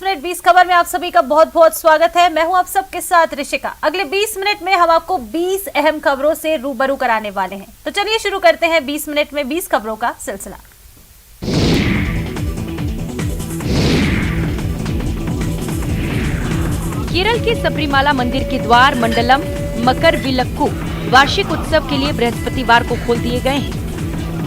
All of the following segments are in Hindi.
मिनट 20 खबर में आप सभी का बहुत बहुत स्वागत है। मैं हूं आप सबके साथ ऋषिका। अगले 20 मिनट में हम आपको 20 अहम खबरों से रूबरू कराने वाले हैं। तो चलिए शुरू करते हैं 20 मिनट में 20 खबरों का सिलसिला। केरल के सबरीमाला मंदिर के द्वार मंडलम मकरविलक्कू वार्षिक उत्सव के लिए बृहस्पतिवार को खोल दिए गए हैं।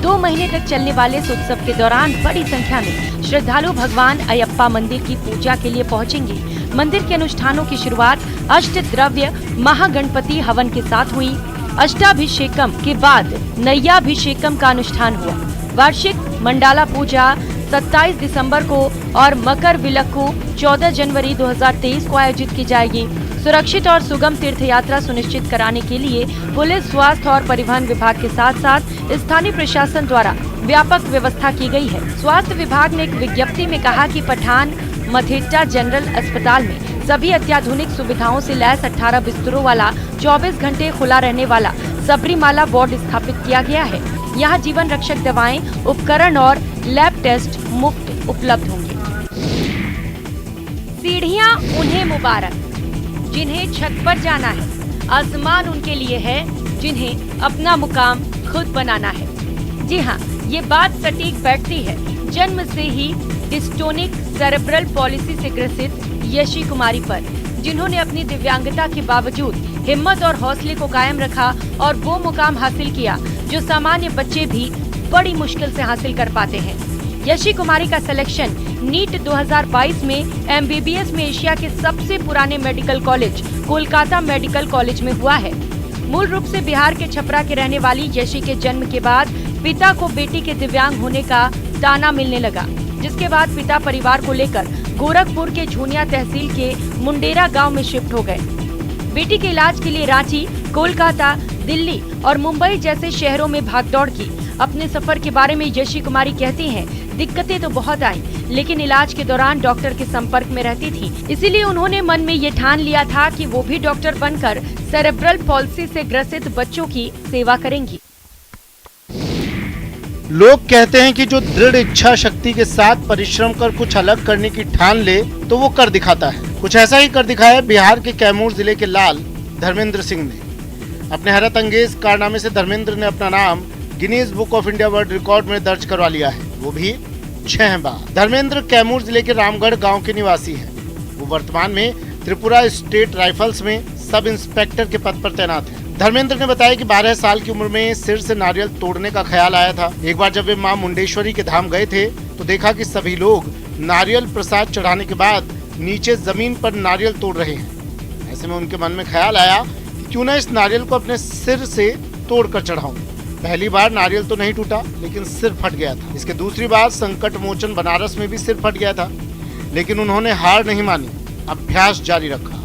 2 महीने तक चलने वाले इस उत्सव के दौरान बड़ी संख्या में श्रद्धालु भगवान अयप्पा मंदिर की पूजा के लिए पहुंचेंगे। मंदिर के अनुष्ठानों की शुरुआत अष्ट द्रव्य महागणपति हवन के साथ हुई। अष्टाभिषेकम के बाद नैयाभिषेकम का अनुष्ठान हुआ। वार्षिक मंडाला पूजा 27 दिसंबर को और मकरविलक्कू 14 जनवरी 2023 को आयोजित की जाएगी। सुरक्षित और सुगम तीर्थ यात्रा सुनिश्चित कराने के लिए पुलिस, स्वास्थ्य और परिवहन विभाग के साथ साथ स्थानीय प्रशासन द्वारा व्यापक व्यवस्था की गई है। स्वास्थ्य विभाग ने एक विज्ञप्ति में कहा कि पठान मथेट्टा जनरल अस्पताल में सभी अत्याधुनिक सुविधाओं से लैस 18 बिस्तरों वाला 24 घंटे खुला रहने वाला सबरीमाला वार्ड स्थापित किया गया है। यहाँ जीवन रक्षक दवाएं, उपकरण और लैब टेस्ट मुफ्त उपलब्ध होंगे। सीढ़ियाँ उन्हें मुबारक जिन्हें छत पर जाना है, आसमान उनके लिए है जिन्हें अपना मुकाम खुद बनाना है। जी हाँ, ये बात सटीक बैठती है जन्म से ही डिस्टोनिक सेरेब्रल पॉलिसी से ग्रसित यशी कुमारी पर, जिन्होंने अपनी दिव्यांगता के बावजूद हिम्मत और हौसले को कायम रखा और वो मुकाम हासिल किया जो सामान्य बच्चे भी बड़ी मुश्किल से हासिल कर पाते हैं। यशी कुमारी का सिलेक्शन नीट 2022 में एमबीबीएस में एशिया के सबसे पुराने medical college Kolkata medical college में हुआ है। मूल रूप से बिहार के छपरा के रहने वाली यशी के जन्म के बाद पिता को बेटी के दिव्यांग होने का ताना मिलने लगा, जिसके बाद पिता परिवार को लेकर गोरखपुर के झुनिया तहसील के मुंडेरा गांव में शिफ्ट हो गए। बेटी के इलाज के लिए रांची, कोलकाता, दिल्ली और मुंबई जैसे शहरों में भागदौड़ की। अपने सफर के बारे में यशी कुमारी कहती हैं, दिक्कतें तो बहुत आई, लेकिन इलाज के दौरान डॉक्टर के संपर्क में रहती थी, इसीलिए उन्होंने मन में ये ठान लिया था कि वो भी डॉक्टर बनकर सेरेब्रल पॉलिसी से ग्रसित बच्चों की सेवा करेंगी। लोग कहते हैं कि जो दृढ़ इच्छा शक्ति के साथ परिश्रम कर कुछ अलग करने की ठान ले तो वो कर दिखाता है। कुछ ऐसा ही कर दिखाया बिहार के कैमूर जिले के लाल धर्मेंद्र सिंह ने। अपने हैरत अंगेज कारनामे से धर्मेंद्र ने अपना नाम Guinness book of India world record में दर्ज करवा लिया है, वो भी 6 बार। धर्मेंद्र कैमूर जिले के रामगढ़ गांव के निवासी हैं। वो वर्तमान में त्रिपुरा स्टेट राइफल्स में सब इंस्पेक्टर के पद पर तैनात हैं। धर्मेंद्र ने बताया कि 12 साल की उम्र में सिर से नारियल तोड़ने का ख्याल आया था। एक बार जब वे मां मुंडेश्वरी के धाम गए थे तो देखा कि सभी लोग नारियल प्रसाद चढ़ाने के बाद नीचे जमीन पर नारियल तोड़ रहे हैं। ऐसे में उनके मन में ख्याल आया कि क्यों न इस नारियल को अपने सिर से तोड़कर चढ़ाऊं। पहली बार नारियल तो नहीं टूटा, लेकिन सिर फट गया था। इसके दूसरी बार संकट मोचन बनारस में भी सिर फट गया था, लेकिन उन्होंने हार नहीं मानी, अभ्यास जारी रखा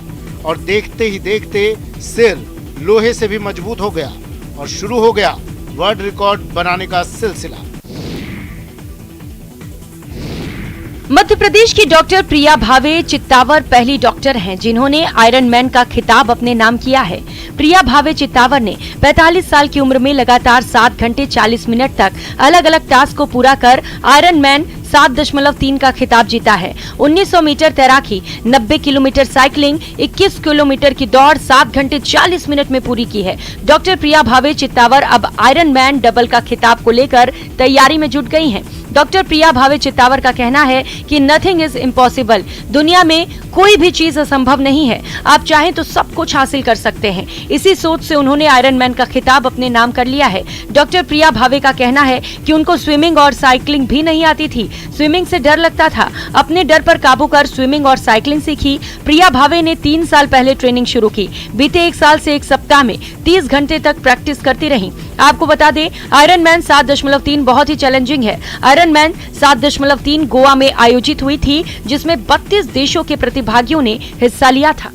और देखते ही देखते सिर लोहे से भी मजबूत हो गया और शुरू हो गया वर्ल्ड रिकॉर्ड बनाने का सिलसिला। मध्य प्रदेश की डॉक्टर प्रिया भावे चित्तावर पहली डॉक्टर हैं जिन्होंने आयरन मैन का खिताब अपने नाम किया है। प्रिया भावे चित्तावर ने 45 साल की उम्र में लगातार 7 घंटे 40 मिनट तक अलग अलग टास्क को पूरा कर आयरन मैन 7.3 का खिताब जीता है। 1900 मीटर तैराकी, 90 किलोमीटर साइकिलिंग, 21 किलोमीटर की दौड़ 7 घंटे 40 मिनट में पूरी की है। डॉक्टर प्रिया भावे चित्तावर अब आयरन मैन डबल का खिताब को लेकर तैयारी में जुट गई हैं। डॉक्टर प्रिया भावे चित्तावर का कहना है कि नथिंग इज इम्पॉसिबल, दुनिया में कोई भी चीज असंभव नहीं है, आप चाहें तो सब कुछ हासिल कर सकते हैं। इसी सोच से उन्होंने आयरन मैन का खिताब अपने नाम कर लिया है। डॉक्टर प्रिया भावे का कहना है कि उनको स्विमिंग और साइकिलिंग भी नहीं आती थी, स्विमिंग से डर लगता था। अपने डर पर काबू कर स्विमिंग और साइकिलिंग सीखी। प्रिया भावे ने 3 साल पहले ट्रेनिंग शुरू की। बीते 1 साल से 1 सप्ताह में 30 घंटे तक प्रैक्टिस करती रही। आपको बता दें, आयरन मैन 7.3 बहुत ही चैलेंजिंग है। आयरन मैन 7.3 गोवा में आयोजित हुई थी, जिसमें 32 देशों के प्रतिभागियों ने हिस्सा लिया था।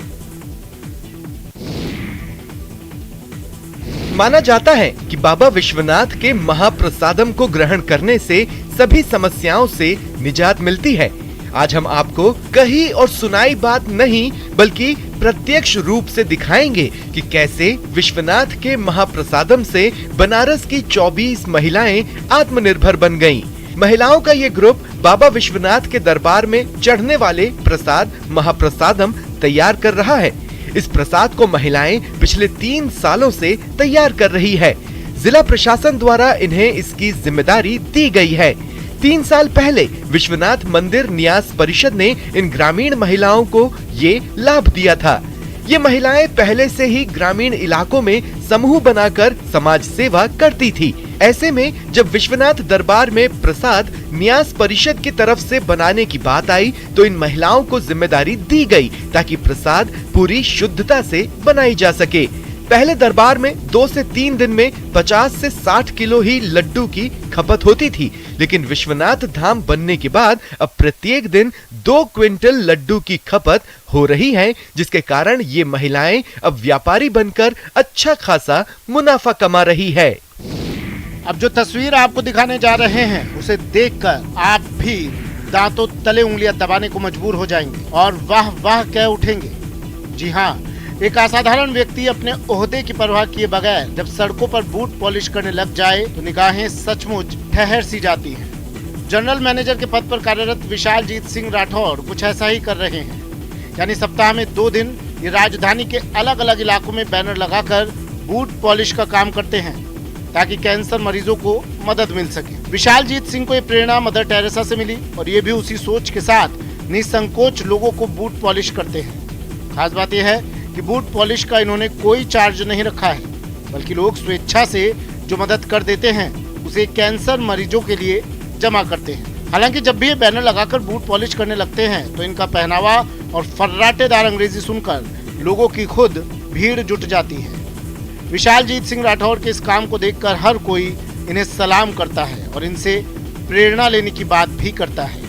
माना जाता है कि बाबा विश्वनाथ के महाप्रसादम को ग्रहण करने से सभी समस्याओं से निजात मिलती है। आज हम आपको कही और सुनाई बात नहीं बल्कि प्रत्यक्ष रूप से दिखाएंगे कि कैसे विश्वनाथ के महाप्रसादम से बनारस की 24 महिलाएं आत्मनिर्भर बन गईं। महिलाओं का ये ग्रुप बाबा विश्वनाथ के दरबार में चढ़ने वाले प्रसाद महाप्रसादम तैयार कर रहा है। इस प्रसाद को महिलाएं पिछले 3 सालों से तैयार कर रही है। जिला प्रशासन द्वारा इन्हें इसकी जिम्मेदारी दी गई है। 3 साल पहले विश्वनाथ मंदिर न्यास परिषद ने इन ग्रामीण महिलाओं को ये लाभ दिया था। ये महिलाएं पहले से ही ग्रामीण इलाकों में समूह बनाकर समाज सेवा करती थी। ऐसे में जब विश्वनाथ दरबार में प्रसाद न्यास परिषद की तरफ से बनाने की बात आई तो इन महिलाओं को जिम्मेदारी दी गई ताकि प्रसाद पूरी शुद्धता से बनाई जा सके। पहले दरबार में 2 से 3 दिन में 50 से 60 किलो ही लड्डू की खपत होती थी, लेकिन विश्वनाथ धाम बनने के बाद अब प्रत्येक दिन 2 क्विंटल लड्डू की खपत हो रही है, जिसके कारण ये महिलाएं अब व्यापारी बनकर अच्छा खासा मुनाफा कमा रही है। अब जो तस्वीर आपको दिखाने जा रहे हैं उसे देखकर आप भी दांतों तले उंगलियां दबाने को मजबूर हो जाएंगे और वाह वाह कह उठेंगे। जी हाँ, एक असाधारण व्यक्ति अपने ओहदे की परवाह किए बगैर जब सड़कों पर बूट पॉलिश करने लग जाए तो निगाहें सचमुच ठहर सी जाती हैं। जनरल मैनेजर के पद पर कार्यरत विशालजीत सिंह राठौड़ कुछ ऐसा ही कर रहे हैं। यानी सप्ताह में 2 दिन ये राजधानी के अलग अलग इलाकों में बैनर लगाकर बूट पॉलिश का काम करते हैं ताकि कैंसर मरीजों को मदद मिल सके। विशालजीत सिंह को ये प्रेरणा मदर टेरेसा से मिली और ये भी उसी सोच के साथ निसंकोच लोगों को बूट पॉलिश करते हैं। खास बात यह है कि बूट पॉलिश का इन्होंने कोई चार्ज नहीं रखा है, बल्कि लोग स्वेच्छा से जो मदद कर देते हैं उसे कैंसर मरीजों के लिए जमा करते हैं। हालांकि जब भी ये बैनर लगाकर बूट पॉलिश करने लगते हैं तो इनका पहनावा और फर्राटेदार अंग्रेजी सुनकर लोगों की खुद भीड़ जुट जाती है। विशालजीत सिंह राठौड़ के इस काम को देखकर हर कोई इन्हें सलाम करता है और इनसे प्रेरणा लेने की बात भी करता है।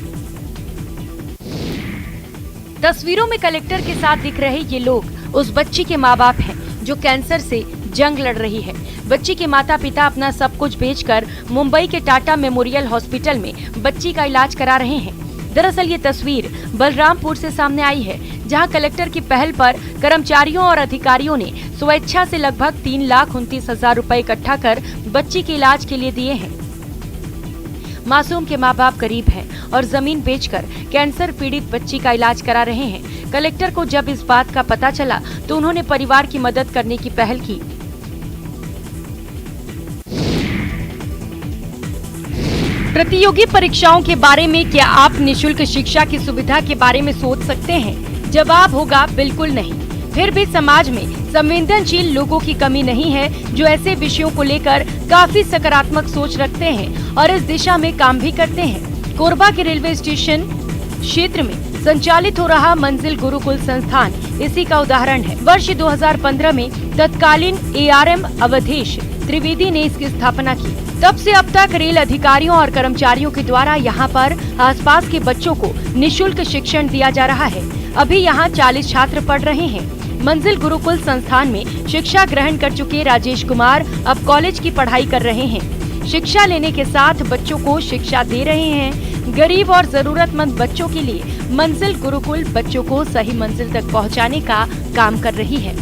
तस्वीरों में कलेक्टर के साथ दिख रहे ये लोग उस बच्ची के माँ बाप हैं जो कैंसर से जंग लड़ रही है। बच्ची के माता पिता अपना सब कुछ बेचकर मुंबई के टाटा मेमोरियल हॉस्पिटल में बच्ची का इलाज करा रहे हैं। दरअसल ये तस्वीर बलरामपुर से सामने आई है, जहां कलेक्टर की पहल पर कर्मचारियों और अधिकारियों ने स्वेच्छा से लगभग 3,29,000 रुपए इकट्ठा कर बच्ची के इलाज के लिए दिए हैं। मासूम के माँ बाप गरीब हैं और जमीन बेचकर कैंसर पीड़ित बच्ची का इलाज करा रहे हैं। कलेक्टर को जब इस बात का पता चला तो उन्होंने परिवार की मदद करने की पहल की। प्रतियोगी परीक्षाओं के बारे में क्या आप निशुल्क शिक्षा की सुविधा के बारे में सोच सकते हैं? जवाब होगा बिल्कुल नहीं। फिर भी समाज में संवेदनशील लोगों की कमी नहीं है जो ऐसे विषयों को लेकर काफी सकारात्मक सोच रखते हैं और इस दिशा में काम भी करते हैं। कोरबा के रेलवे स्टेशन क्षेत्र में संचालित हो रहा मंजिल गुरुकुल संस्थान इसी का उदाहरण है। वर्ष 2015 में तत्कालीन ARM अवधेश त्रिवेदी ने इसकी स्थापना की। तब से अब तक रेल अधिकारियों और कर्मचारियों के द्वारा यहाँ पर आसपास के बच्चों को निशुल्क शिक्षण दिया जा रहा है। अभी यहाँ 40 छात्र पढ़ रहे हैं। मंजिल गुरुकुल संस्थान में शिक्षा ग्रहण कर चुके राजेश कुमार अब कॉलेज की पढ़ाई कर रहे हैं। शिक्षा लेने के साथ बच्चों को शिक्षा दे रहे हैं। गरीब और जरूरतमंद बच्चों के लिए मंजिल गुरुकुल बच्चों को सही मंजिल तक पहुंचाने का काम कर रही है।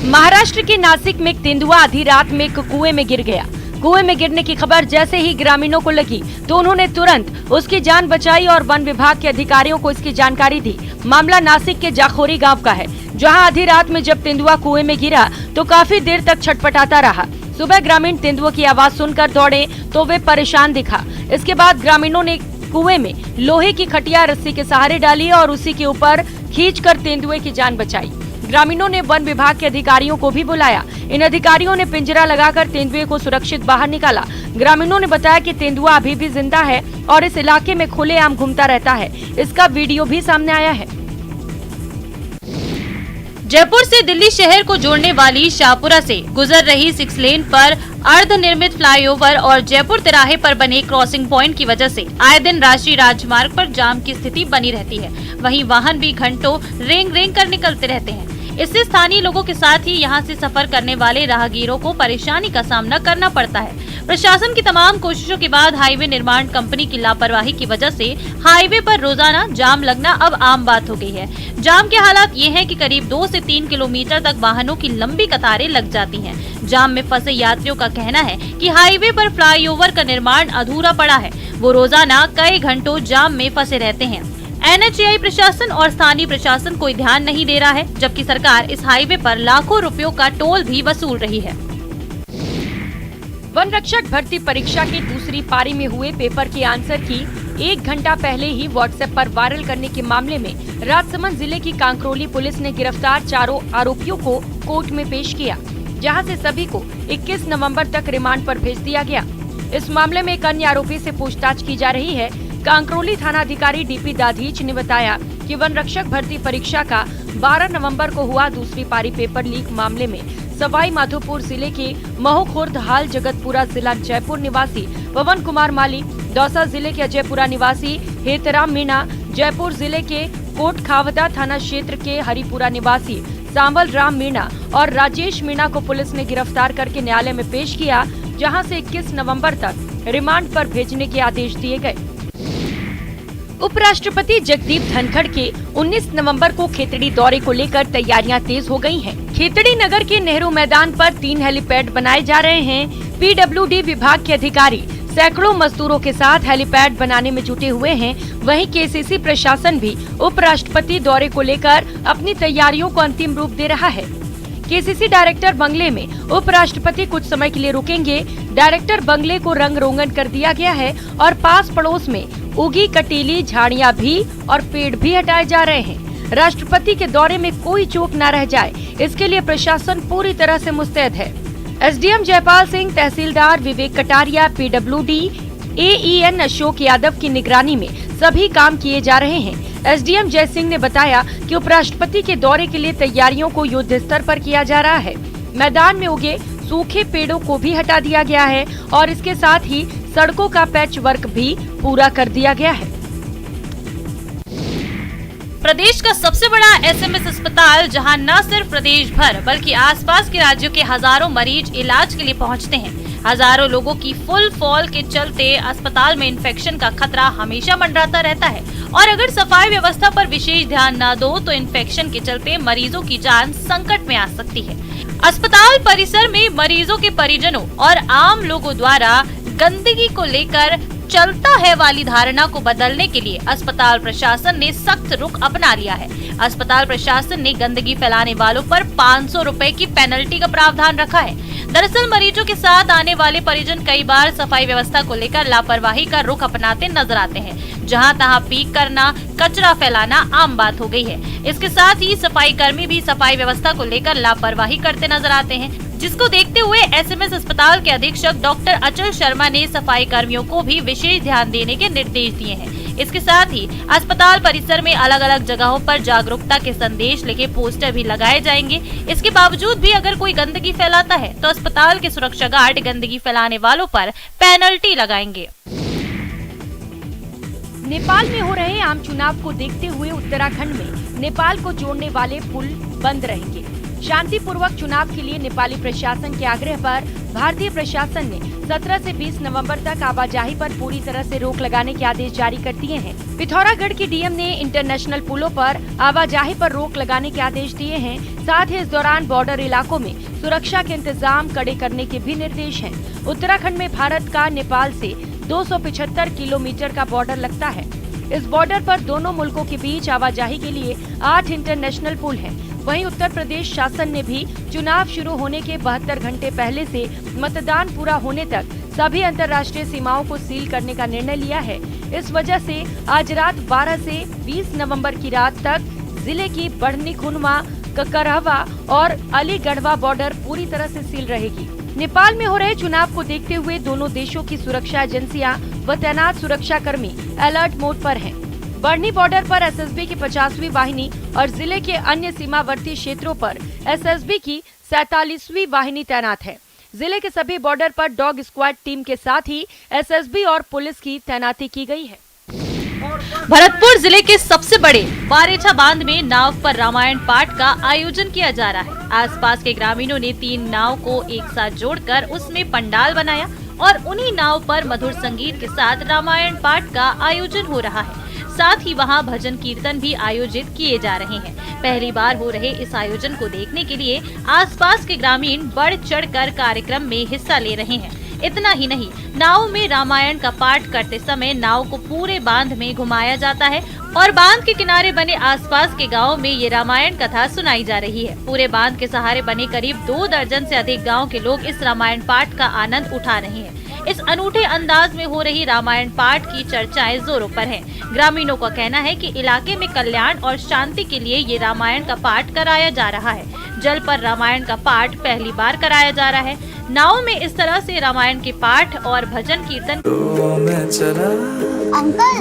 महाराष्ट्र के नासिक में एक तेंदुआ आधी रात में एक कुएं में गिर गया। कुएं में गिरने की खबर जैसे ही ग्रामीणों को लगी तो उन्होंने तुरंत उसकी जान बचाई और वन विभाग के अधिकारियों को इसकी जानकारी दी। मामला नासिक के जाखोरी गांव का है, जहां आधी रात में जब तेंदुआ कुएं में गिरा तो काफी देर तक छटपटाता रहा। सुबह ग्रामीण तेंदुए की आवाज सुनकर दौड़े तो वे परेशान दिखा। इसके बाद ग्रामीणों ने कुएं में लोहे की खटिया रस्सी के सहारे डाली और उसी के ऊपर खींचकर तेंदुए की जान बचाई। ग्रामीणों ने वन विभाग के अधिकारियों को भी बुलाया। इन अधिकारियों ने पिंजरा लगाकर तेंदुए को सुरक्षित बाहर निकाला। ग्रामीणों ने बताया कि तेंदुआ अभी भी जिंदा है और इस इलाके में खुलेआम घूमता रहता है। इसका वीडियो भी सामने आया है। जयपुर से दिल्ली शहर को जोड़ने वाली शाहपुरा से गुजर रही 6 लेन पर अर्ध निर्मित फ्लाईओवर और जयपुर तिराहे पर बने क्रॉसिंग पॉइंट की वजह से आए दिन राष्ट्रीय राजमार्ग पर जाम की स्थिति बनी रहती है। वहीं वाहन भी घंटों रेंग रेंग कर निकलते रहते हैं। इससे स्थानीय लोगों के साथ ही यहां से सफर करने वाले राहगीरों को परेशानी का सामना करना पड़ता है। प्रशासन की तमाम कोशिशों के बाद हाईवे निर्माण कंपनी की लापरवाही की वजह से हाईवे पर रोजाना जाम लगना अब आम बात हो गई है। जाम के हालात ये हैं कि करीब 2 से 3 किलोमीटर तक वाहनों की लंबी कतारें लग जाती हैं। जाम में फंसे यात्रियों का कहना है कि हाईवे पर फ्लाईओवर का निर्माण अधूरा पड़ा है। वो रोजाना कई घंटों जाम में फंसे रहते हैं। NHAI प्रशासन और स्थानीय प्रशासन कोई ध्यान नहीं दे रहा है, जबकि सरकार इस हाईवे पर लाखों रुपयों का टोल भी वसूल रही है। वन रक्षक भर्ती परीक्षा की दूसरी पारी में हुए पेपर के आंसर की 1 घंटा पहले ही व्हाट्सएप पर वायरल करने के मामले में राजसमंद जिले की कांकरोली पुलिस ने गिरफ्तार 4 आरोपियों को कोर्ट में पेश किया, जहां से सभी को 21 नवंबर तक रिमांड पर भेज दिया गया। इस मामले में एक अन्य आरोपी से पूछताछ की जा रही है। कांकरोली थाना अधिकारी DP दाधीच ने बताया कि वन रक्षक भर्ती परीक्षा का 12 नवंबर को हुआ दूसरी पारी पेपर लीक मामले में सवाई माधोपुर जिले के महोखुर्द हाल जगतपुरा जिला जयपुर निवासी पवन कुमार माली, दौसा जिले के अजयपुरा निवासी हेतराम मीणा, जयपुर जिले के कोटखावदा थाना क्षेत्र के हरिपुरा निवासी सांबल राम मीणा और राजेश मीणा को पुलिस ने गिरफ्तार करके न्यायालय में पेश किया, जहां से 21 नवंबर तक रिमांड पर भेजने के आदेश दिए गए। उपराष्ट्रपति जगदीप धनखड़ के 19 नवंबर को खेतड़ी दौरे को लेकर तैयारियां तेज हो गई हैं। खेतड़ी नगर के नेहरू मैदान पर 3 हेलीपैड बनाए जा रहे हैं। PWD विभाग के अधिकारी सैकड़ों मजदूरों के साथ हेलीपैड बनाने में जुटे हुए हैं। वहीं KCC प्रशासन भी उपराष्ट्रपति दौरे को लेकर अपनी तैयारियों को अंतिम रूप दे रहा है। KCC डायरेक्टर बंगले में उपराष्ट्रपति कुछ समय के लिए रुकेंगे। डायरेक्टर बंगले को रंग रोगन कर दिया गया है और पास पड़ोस में उगी कटीली झाड़ियां भी और पेड़ भी हटाए जा रहे हैं। राष्ट्रपति के दौरे में कोई चूक न रह जाए, इसके लिए प्रशासन पूरी तरह से मुस्तैद है। SDM जयपाल सिंह, तहसीलदार विवेक कटारिया, PWD AEN अशोक यादव की निगरानी में सभी काम किए जा रहे हैं। SDM जय सिंह ने बताया कि उपराष्ट्रपति के दौरे के लिए तैयारियों को युद्ध स्तर पर किया जा रहा है। मैदान में उगे सूखे पेड़ों को भी हटा दिया गया है और इसके साथ ही सड़कों का पैच वर्क भी पूरा कर दिया गया है। प्रदेश का सबसे बड़ा SMS अस्पताल, जहां न सिर्फ प्रदेश भर बल्कि आसपास के राज्यों के हजारों मरीज इलाज के लिए पहुंचते हैं। हजारों लोगों की फुल फॉल के चलते अस्पताल में इन्फेक्शन का खतरा हमेशा मंडराता रहता है और अगर सफाई व्यवस्था पर विशेष ध्यान न दो तो इन्फेक्शन के चलते मरीजों की जान संकट में आ सकती है। अस्पताल परिसर में मरीजों के परिजनों और आम लोगों द्वारा गंदगी को लेकर चलता है वाली धारणा को बदलने के लिए अस्पताल प्रशासन ने सख्त रुख अपना लिया है। अस्पताल प्रशासन ने गंदगी फैलाने वालों पर 500 रुपए की पेनल्टी का प्रावधान रखा है। दरअसल मरीजों के साथ आने वाले परिजन कई बार सफाई व्यवस्था को लेकर लापरवाही का रुख अपनाते नजर आते हैं। जहां तहां पीक करना, कचरा फैलाना आम बात हो गई है। इसके साथ ही सफाई कर्मी भी सफाई व्यवस्था को लेकर लापरवाही करते नजर आते हैं, जिसको देखते हुए SMS अस्पताल के अधीक्षक डॉक्टर अचल शर्मा ने सफाई कर्मियों को भी विशेष ध्यान देने के निर्देश दिए हैं। इसके साथ ही अस्पताल परिसर में अलग अलग जगहों पर जागरूकता के संदेश लिखे पोस्टर भी लगाए जाएंगे। इसके बावजूद भी अगर कोई गंदगी फैलाता है तो अस्पताल के सुरक्षा गार्ड गंदगी फैलाने वालों पर पेनल्टी लगाएंगे। नेपाल में हो रहे आम चुनाव को देखते हुए उत्तराखंड में नेपाल को जोड़ने वाले पुल बंद रहेंगे। शांतिपूर्वक चुनाव के लिए नेपाली प्रशासन के आग्रह पर भारतीय प्रशासन ने 17 से 20 नवंबर तक आवाजाही पर पूरी तरह से रोक लगाने के आदेश जारी कर दिए हैं। पिथौरागढ़ के DM ने इंटरनेशनल पुलों पर आवाजाही पर रोक लगाने के आदेश दिए हैं। साथ ही इस दौरान बॉर्डर इलाकों में सुरक्षा के इंतजाम कड़े करने के भी निर्देश हैं। उत्तराखंड में भारत का नेपाल से 275 किलोमीटर का बॉर्डर लगता है। इस बॉर्डर पर दोनों मुल्कों के बीच आवाजाही के लिए 8 इंटरनेशनल पुल हैं। वहीं उत्तर प्रदेश शासन ने भी चुनाव शुरू होने के 72 घंटे पहले से मतदान पूरा होने तक सभी अंतर्राष्ट्रीय सीमाओं को सील करने का निर्णय लिया है। इस वजह से आज रात 12 से 20 नवंबर की रात तक जिले की बढ़नी खुनमा, ककरहवा और अलीगढ़वा बॉर्डर पूरी तरह से सील रहेगी। नेपाल में हो रहे चुनाव को देखते हुए दोनों देशों की सुरक्षा एजेंसियां व तैनात सुरक्षा कर्मी अलर्ट मोड पर हैं। बढ़नी बॉर्डर पर SSB की 50वीं वाहिनी और जिले के अन्य सीमावर्ती क्षेत्रों पर SSB की 47वीं वाहिनी तैनात है। जिले के सभी बॉर्डर पर डॉग स्क्वाड टीम के साथ ही SSB और पुलिस की तैनाती की गई है। भरतपुर जिले के सबसे बड़े बारेछा बांध में नाव पर रामायण पाठ का आयोजन किया जा रहा है। आसपास के ग्रामीणों ने 3 नाव को एक साथ जोड़कर उसमें पंडाल बनाया और उन्हीं नाव पर मधुर संगीत के साथ रामायण पाठ का आयोजन हो रहा है। साथ ही वहां भजन कीर्तन भी आयोजित किए जा रहे हैं। पहली बार हो रहे इस आयोजन को देखने के लिए आसपास के ग्रामीण बढ़ चढ़कर कार्यक्रम में हिस्सा ले रहे हैं। इतना ही नहीं, नाव में रामायण का पाठ करते समय नाव को पूरे बांध में घुमाया जाता है और बांध के किनारे बने आसपास के गांव में ये रामायण कथा सुनाई जा रही है। पूरे बांध के सहारे बने करीब 2 दर्जन से अधिक गांव के लोग इस रामायण पाठ का आनंद उठा रहे हैं। इस अनूठे अंदाज में हो रही रामायण पाठ की चर्चाएं जोरों पर हैं। ग्रामीणों का कहना है कि इलाके में कल्याण और शांति के लिए ये रामायण का पाठ कराया जा रहा है। जल पर रामायण का पाठ पहली बार कराया जा रहा है। नाव में इस तरह से रामायण के पाठ और भजन कीर्तन अंकल